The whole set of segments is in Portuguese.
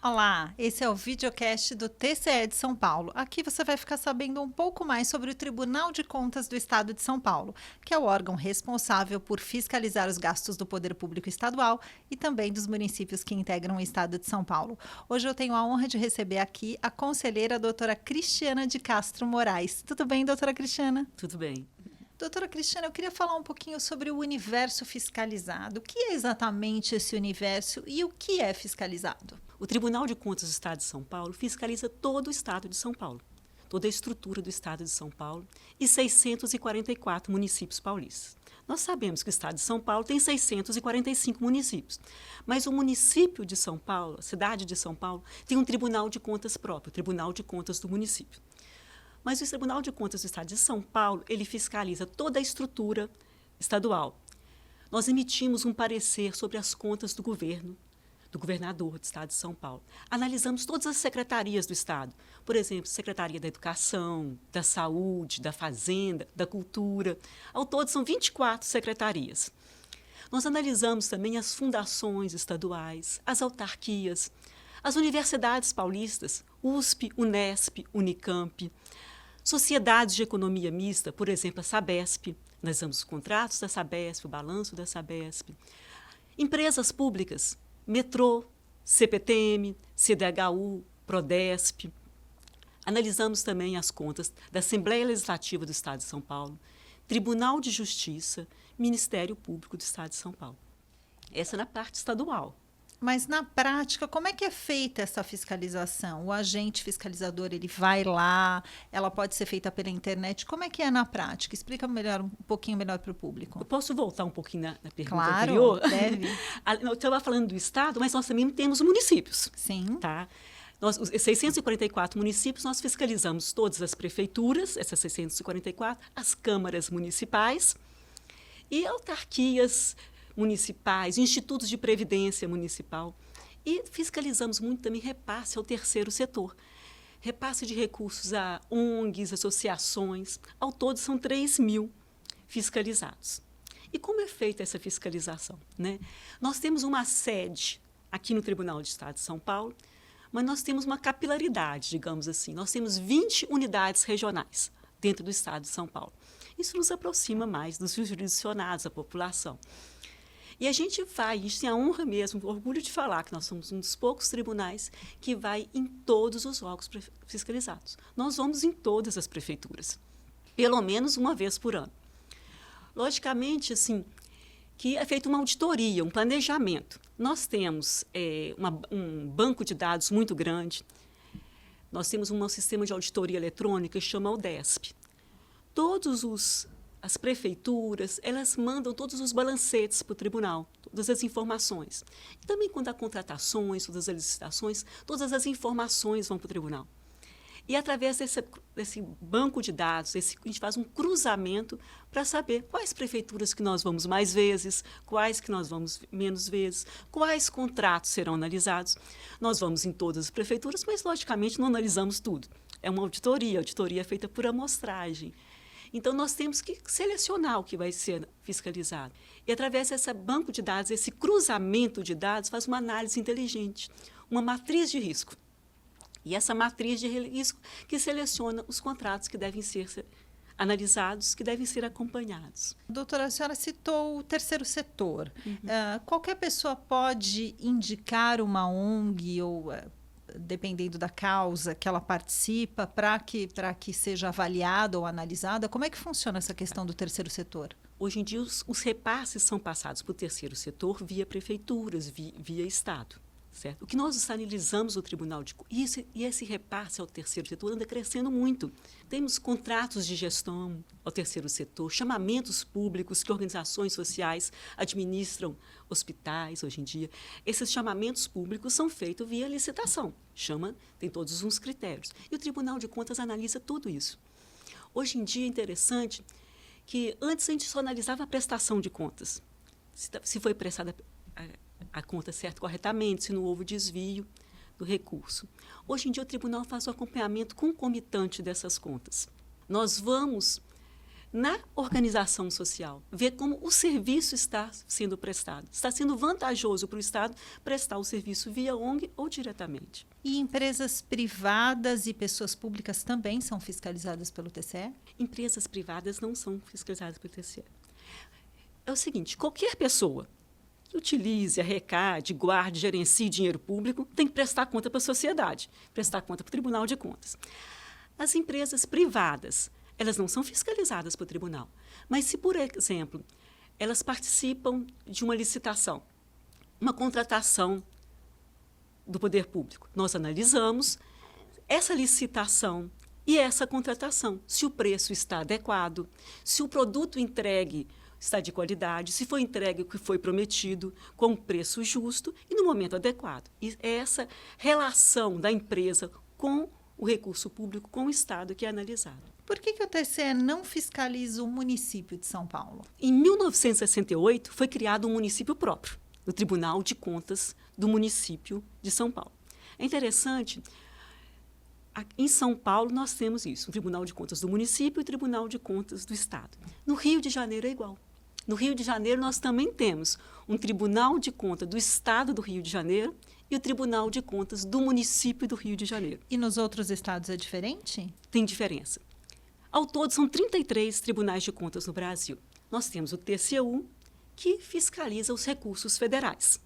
Olá, esse é o videocast do TCE de São Paulo. Aqui você vai ficar sabendo um pouco mais sobre o Tribunal de Contas do Estado de São Paulo, que é o órgão responsável por fiscalizar os gastos do poder público estadual e também dos municípios que integram o Estado de São Paulo. Hoje eu tenho a honra de receber aqui a conselheira doutora Cristiana de Castro Moraes. Tudo bem, doutora Cristiana? Tudo bem. Doutora Cristiana, eu queria falar um pouquinho sobre o universo fiscalizado. O que é exatamente esse universo e o que é fiscalizado? O Tribunal de Contas do Estado de São Paulo fiscaliza todo o Estado de São Paulo, toda a estrutura do Estado de São Paulo e 644 municípios paulistas. Nós sabemos que o Estado de São Paulo tem 645 municípios, mas o município de São Paulo, a cidade de São Paulo, tem um Tribunal de Contas próprio, o Tribunal de Contas do município. Mas o Tribunal de Contas do Estado de São Paulo, ele fiscaliza toda a estrutura estadual. Nós emitimos um parecer sobre as contas do governo, do governador do Estado de São Paulo. Analisamos todas as secretarias do Estado. Por exemplo, Secretaria da Educação, da Saúde, da Fazenda, da Cultura. Ao todo, são 24 secretarias. Nós analisamos também as fundações estaduais, as autarquias, as universidades paulistas, USP, Unesp, Unicamp, sociedades de economia mista, por exemplo, a Sabesp. Nós damos os contratos da Sabesp, o balanço da Sabesp. Empresas públicas, Metrô, CPTM, CDHU, Prodesp. Analisamos também as contas da Assembleia Legislativa do Estado de São Paulo, Tribunal de Justiça, Ministério Público do Estado de São Paulo. Essa na parte estadual. Mas na prática, como é que é feita essa fiscalização? O agente fiscalizador, ele vai lá, ela pode ser feita pela internet. Como é que é na prática? Explica melhor, um pouquinho melhor para o Eu público. posso voltar um pouquinho na pergunta Claro, anterior? deve. Eu estava falando do Estado, mas nós também temos municípios. Sim. Tá? Nós, os 644 municípios, nós fiscalizamos todas as prefeituras, essas 644, as câmaras municipais e autarquias municipais, institutos de previdência municipal. E fiscalizamos muito também repasse ao terceiro setor. Repasse de recursos a ONGs, associações. Ao todo, são 3.000 fiscalizados. E como é feita essa fiscalização, né? Nós temos uma sede aqui no Tribunal de Estado de São Paulo, mas nós temos uma capilaridade, digamos assim. Nós temos 20 unidades regionais dentro do Estado de São Paulo. Isso nos aproxima mais dos jurisdicionados, da população. E a gente tem a honra mesmo, o orgulho de falar que nós somos um dos poucos tribunais que vai em todos os órgãos fiscalizados. Nós vamos em todas as prefeituras, pelo menos uma vez por ano. Logicamente, assim, que é feita uma auditoria, um planejamento. Nós temos um banco de dados muito grande, nós temos um sistema de auditoria eletrônica que chama o DESP. As prefeituras, elas mandam todos os balancetes para o tribunal, todas as informações. E também quando há contratações, todas as licitações, todas as informações vão para o tribunal. E através desse banco de dados, a gente faz um cruzamento para saber quais prefeituras que nós vamos mais vezes, quais que nós vamos menos vezes, quais contratos serão analisados. Nós vamos em todas as prefeituras, mas, logicamente, não analisamos tudo. É uma auditoria, a auditoria é feita por amostragem. Então, nós temos que selecionar o que vai ser fiscalizado. E, através desse banco de dados, esse cruzamento de dados, faz uma análise inteligente, uma matriz de risco. E essa matriz de risco que seleciona os contratos que devem ser analisados, que devem ser acompanhados. Doutora, a senhora citou o terceiro setor. Qualquer pessoa pode indicar uma ONG ou dependendo da causa que ela participa, para que seja avaliada ou analisada? Como é que funciona essa questão do terceiro setor? Hoje em dia, os repasses são passados para o terceiro setor via prefeituras, via Estado. Certo? O que nós analisamos no Tribunal de Contas, e esse repasse ao terceiro setor anda crescendo muito. Temos contratos de gestão ao terceiro setor, chamamentos públicos que organizações sociais administram hospitais hoje em dia. Esses chamamentos públicos são feitos via licitação. Tem todos uns critérios. E o Tribunal de Contas analisa tudo isso. Hoje em dia é interessante que antes a gente só analisava a prestação de contas. Se foi prestada a conta certa corretamente, se não houve desvio do recurso. Hoje em dia, o tribunal faz o acompanhamento concomitante dessas contas. Nós vamos na organização social, ver como o serviço está sendo prestado. Está sendo vantajoso para o Estado prestar o serviço via ONG ou diretamente. E empresas privadas e pessoas públicas também são fiscalizadas pelo TCE? Empresas privadas não são fiscalizadas pelo TCE. É o seguinte, qualquer pessoa que utilize, arrecade, guarde, gerencie dinheiro público tem que prestar conta para a sociedade, prestar conta para o Tribunal de Contas. As empresas privadas, elas não são fiscalizadas pelo tribunal. Mas se, por exemplo, elas participam de uma licitação, uma contratação do poder público, nós analisamos essa licitação e essa contratação, se o preço está adequado, se o produto entregue está de qualidade, se foi entregue o que foi prometido, com um preço justo e no momento adequado. E é essa relação da empresa com o recurso público, com o Estado, que é analisado. Por que o TCE não fiscaliza o município de São Paulo? Em 1968, foi criado um município próprio, o Tribunal de Contas do município de São Paulo. É interessante, em São Paulo nós temos isso, o Tribunal de Contas do município e o Tribunal de Contas do Estado. No Rio de Janeiro é igual. No Rio de Janeiro nós também temos um Tribunal de Contas do Estado do Rio de Janeiro e o Tribunal de Contas do município do Rio de Janeiro. E nos outros estados é diferente? Tem diferença. Ao todo, são 33 tribunais de contas no Brasil. Nós temos o TCU, que fiscaliza os recursos federais.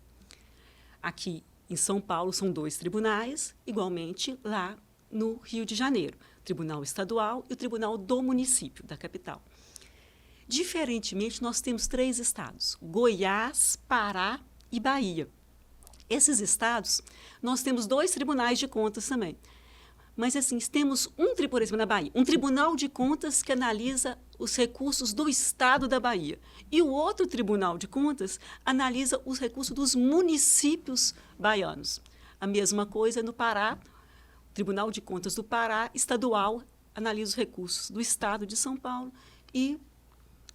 Aqui em São Paulo são 2 tribunais, igualmente lá no Rio de Janeiro, o Tribunal Estadual e o Tribunal do Município, da capital. Diferentemente, nós temos 3 estados, Goiás, Pará e Bahia. Esses estados, nós temos 2 tribunais de contas também. Mas, assim, temos por exemplo, na Bahia, um tribunal de contas que analisa os recursos do Estado da Bahia. E o outro tribunal de contas analisa os recursos dos municípios baianos. A mesma coisa no Pará, o Tribunal de Contas do Pará, estadual, analisa os recursos do Estado de São Paulo e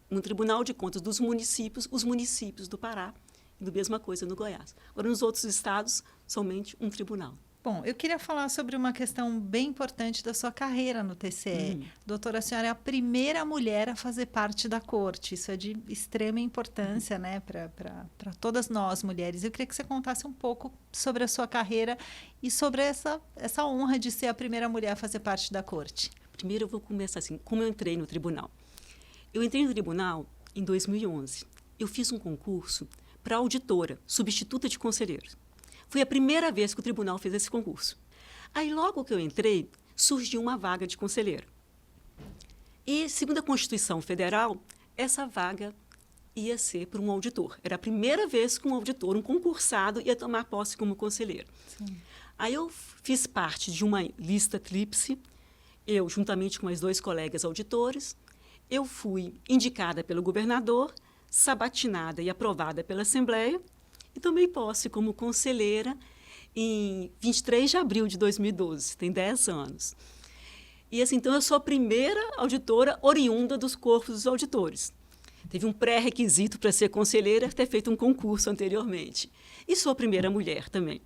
no Tribunal de Contas dos municípios, os municípios do Pará. E a mesma coisa no Goiás. Agora, nos outros estados, somente um tribunal. Bom, eu queria falar sobre uma questão bem importante da sua carreira no TCE. Doutora, a senhora é a primeira mulher a fazer parte da corte. Isso é de extrema importância, né, para todas nós mulheres. Eu queria que você contasse um pouco sobre a sua carreira e sobre essa honra de ser a primeira mulher a fazer parte da corte. Primeiro eu vou começar assim, como eu entrei no tribunal. Eu entrei no tribunal em 2011. Eu fiz um concurso para auditora, substituta de conselheiro. Foi a primeira vez que o tribunal fez esse concurso. Aí, logo que eu entrei, surgiu uma vaga de conselheiro. E, segundo a Constituição Federal, essa vaga ia ser para um auditor. Era a primeira vez que um auditor, um concursado, ia tomar posse como conselheiro. Sim. Aí eu fiz parte de uma lista tríplice, eu, juntamente com mais 2 colegas auditores, eu fui indicada pelo governador, sabatinada e aprovada pela Assembleia, e tomei posse como conselheira em 23 de abril de 2012, tem 10 anos. E assim, então eu sou a primeira auditora oriunda dos corpos dos auditores. Teve um pré-requisito para ser conselheira, ter feito um concurso anteriormente. E sou a primeira mulher também.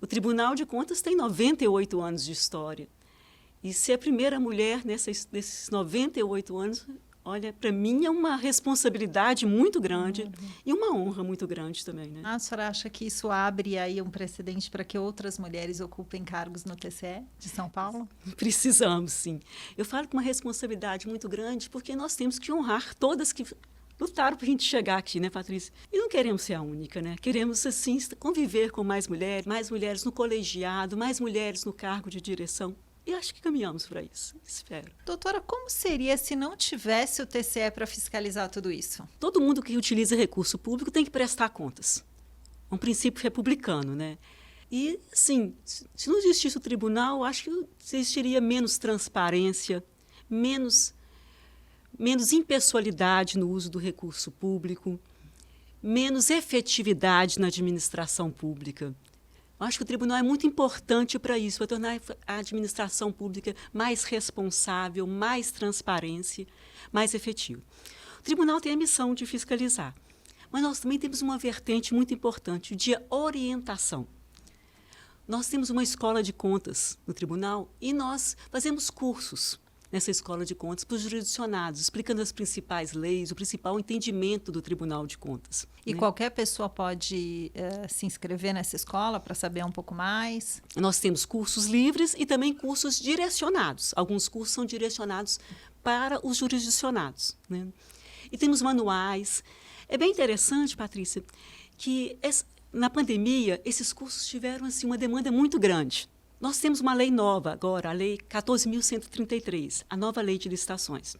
O Tribunal de Contas tem 98 anos de história. E ser a primeira mulher nesses 98 anos, olha, para mim é uma responsabilidade muito grande e uma honra muito grande também, né? A senhora acha que isso abre aí um precedente para que outras mulheres ocupem cargos no TCE de São Paulo? Precisamos, sim. Eu falo com uma responsabilidade muito grande porque nós temos que honrar todas que lutaram para a gente chegar aqui, né, Patrícia? E não queremos ser a única, né? Queremos, assim, conviver com mais mulheres no colegiado, mais mulheres no cargo de direção. E acho que caminhamos para isso, espero. Doutora, como seria se não tivesse o TCE para fiscalizar tudo isso? Todo mundo que utiliza recurso público tem que prestar contas. É um princípio republicano, né? E, sim, se não existisse o tribunal, acho que existiria menos transparência, menos impessoalidade no uso do recurso público, menos efetividade na administração pública. Eu acho que o tribunal é muito importante para isso, para tornar a administração pública mais responsável, mais transparente, mais efetiva. O tribunal tem a missão de fiscalizar, mas nós também temos uma vertente muito importante de orientação. Nós temos uma escola de contas no tribunal e nós fazemos cursos nessa escola de contas para os jurisdicionados, explicando as principais leis, o principal entendimento do Tribunal de Contas. E né? qualquer pessoa pode se inscrever nessa escola para saber um pouco mais? Nós temos cursos livres e também cursos direcionados. Alguns cursos são direcionados para os jurisdicionados. Né? E temos manuais. É bem interessante, Patrícia, que na pandemia esses cursos tiveram assim, uma demanda muito grande. Nós temos uma lei nova agora, a Lei 14.133, a nova lei de licitações.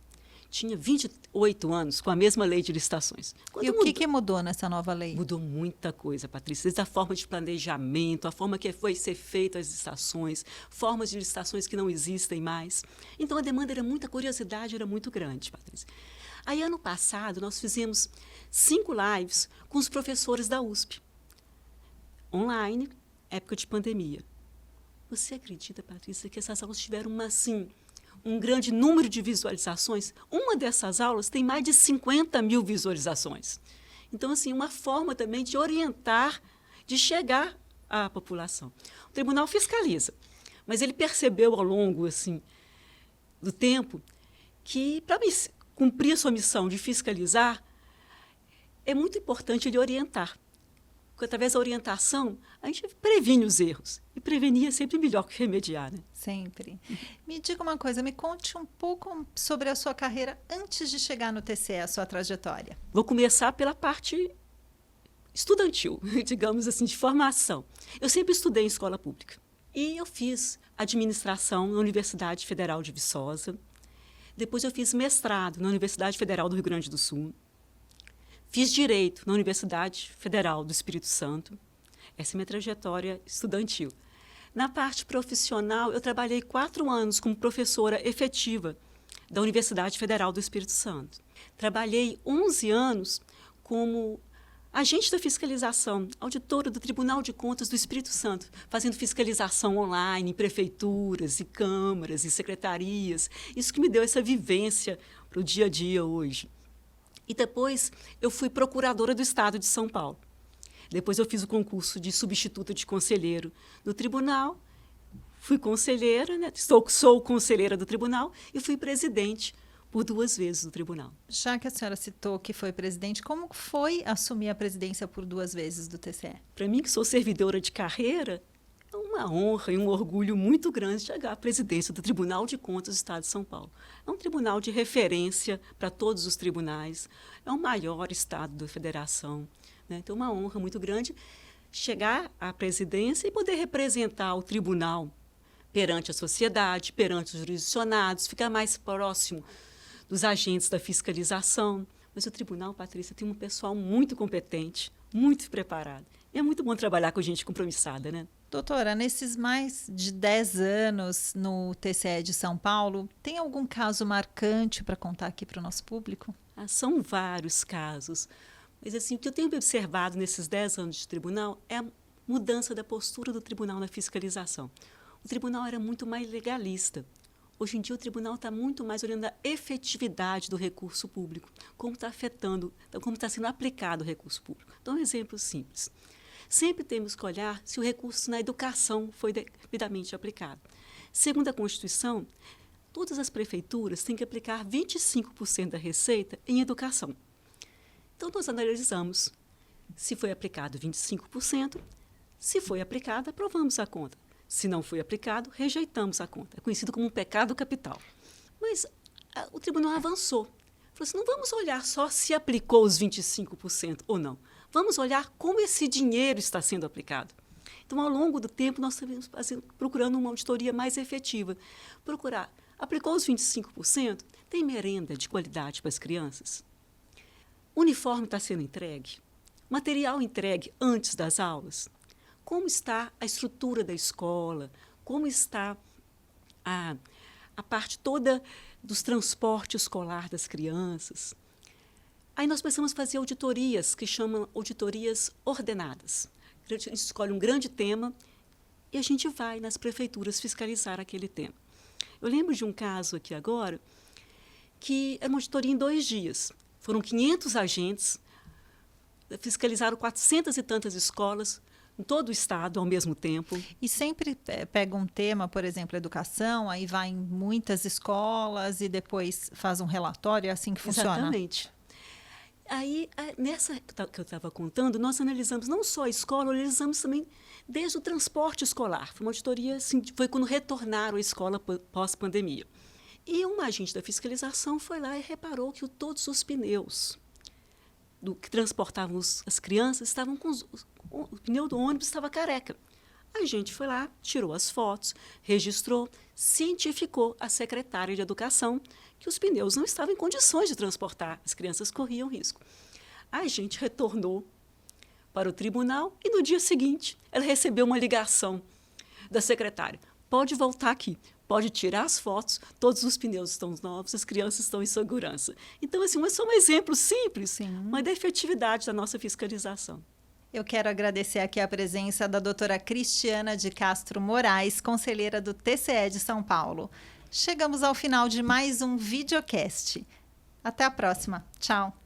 Tinha 28 anos com a mesma lei de licitações. E o que mudou nessa nova lei? Mudou muita coisa, Patrícia. Desde a forma de planejamento, a forma que foi ser feitas as licitações, formas de licitações que não existem mais. Então, a demanda era muita, a curiosidade era muito grande, Patrícia. Aí, ano passado, nós fizemos 5 lives com os professores da USP. Online, época de pandemia. Você acredita, Patrícia, que essas aulas tiveram um grande número de visualizações? Uma dessas aulas tem mais de 50 mil visualizações. Então, assim, uma forma também de orientar, de chegar à população. O tribunal fiscaliza, mas ele percebeu ao longo do tempo que, para cumprir a sua missão de fiscalizar, é muito importante ele orientar. Porque, através da orientação, a gente previne os erros. E prevenir é sempre melhor que remediar, né? Sempre. Me diga uma coisa, me conte um pouco sobre a sua carreira antes de chegar no TCE, a sua trajetória. Vou começar pela parte estudantil, digamos assim, de formação. Eu sempre estudei em escola pública. E eu fiz administração na Universidade Federal de Viçosa. Depois eu fiz mestrado na Universidade Federal do Rio Grande do Sul. Fiz Direito na Universidade Federal do Espírito Santo. Essa é a minha trajetória estudantil. Na parte profissional, eu trabalhei 4 anos como professora efetiva da Universidade Federal do Espírito Santo. Trabalhei 11 anos como agente da fiscalização, auditora do Tribunal de Contas do Espírito Santo, fazendo fiscalização online em prefeituras e câmaras e secretarias. Isso que me deu essa vivência para o dia a dia hoje. E depois eu fui procuradora do Estado de São Paulo. Depois eu fiz o concurso de substituta de conselheiro no tribunal, fui conselheira, né? Sou conselheira do tribunal e fui presidente por 2 vezes do tribunal. Já que a senhora citou que foi presidente, como foi assumir a presidência por 2 vezes do TCE? Para mim, que sou servidora de carreira, é uma honra e um orgulho muito grande chegar à presidência do Tribunal de Contas do Estado de São Paulo. É um tribunal de referência para todos os tribunais, é o maior estado da federação. Né? Então, é uma honra muito grande chegar à presidência e poder representar o tribunal perante a sociedade, perante os jurisdicionados, ficar mais próximo dos agentes da fiscalização. Mas o tribunal, Patrícia, tem um pessoal muito competente, muito preparado. E é muito bom trabalhar com gente compromissada, né? Doutora, nesses mais de 10 anos no TCE de São Paulo, tem algum caso marcante para contar aqui para o nosso público? São vários casos. Mas assim, o que eu tenho observado nesses 10 anos de tribunal é a mudança da postura do tribunal na fiscalização. O tribunal era muito mais legalista. Hoje em dia, o tribunal está muito mais olhando a efetividade do recurso público, como está afetando, como está sendo aplicado o recurso público. Então, um exemplo simples. Sempre temos que olhar se o recurso na educação foi devidamente aplicado. Segundo a Constituição, todas as prefeituras têm que aplicar 25% da receita em educação. Então, nós analisamos se foi aplicado 25%, se foi aplicado, aprovamos a conta. Se não foi aplicado, rejeitamos a conta. É conhecido como um pecado capital. Mas o tribunal avançou. Falou assim, não vamos olhar só se aplicou os 25% ou não. Vamos olhar como esse dinheiro está sendo aplicado. Então, ao longo do tempo, nós estamos procurando uma auditoria mais efetiva. Procurar, aplicou os 25%? Tem merenda de qualidade para as crianças? O uniforme está sendo entregue? Material entregue antes das aulas? Como está a estrutura da escola? Como está a parte toda dos transportes escolar das crianças? Aí nós precisamos fazer auditorias, que chamam auditorias ordenadas. A gente escolhe um grande tema e a gente vai nas prefeituras fiscalizar aquele tema. Eu lembro de um caso aqui agora, que era uma auditoria em 2 dias. Foram 500 agentes, fiscalizaram 400 e tantas escolas, em todo o estado ao mesmo tempo. E sempre pega um tema, por exemplo, educação, aí vai em muitas escolas e depois faz um relatório, é assim que funciona? Exatamente. Aí, nessa que eu estava contando, nós analisamos não só a escola, analisamos também desde o transporte escolar. Foi uma auditoria, assim, foi quando retornaram à escola pós-pandemia. E um agente da fiscalização foi lá e reparou que todos os pneus que transportavam as crianças estavam o pneu do ônibus estava careca. A gente foi lá, tirou as fotos, registrou, cientificou a secretária de Educação que os pneus não estavam em condições de transportar, as crianças corriam risco. A gente retornou para o tribunal e no dia seguinte ela recebeu uma ligação da secretária. Pode voltar aqui, pode tirar as fotos, todos os pneus estão novos, as crianças estão em segurança. Então, assim, é só um exemplo simples, mas da efetividade da nossa fiscalização. Eu quero agradecer aqui a presença da doutora Cristiana de Castro Moraes, conselheira do TCE de São Paulo. Chegamos ao final de mais um videocast. Até a próxima. Tchau.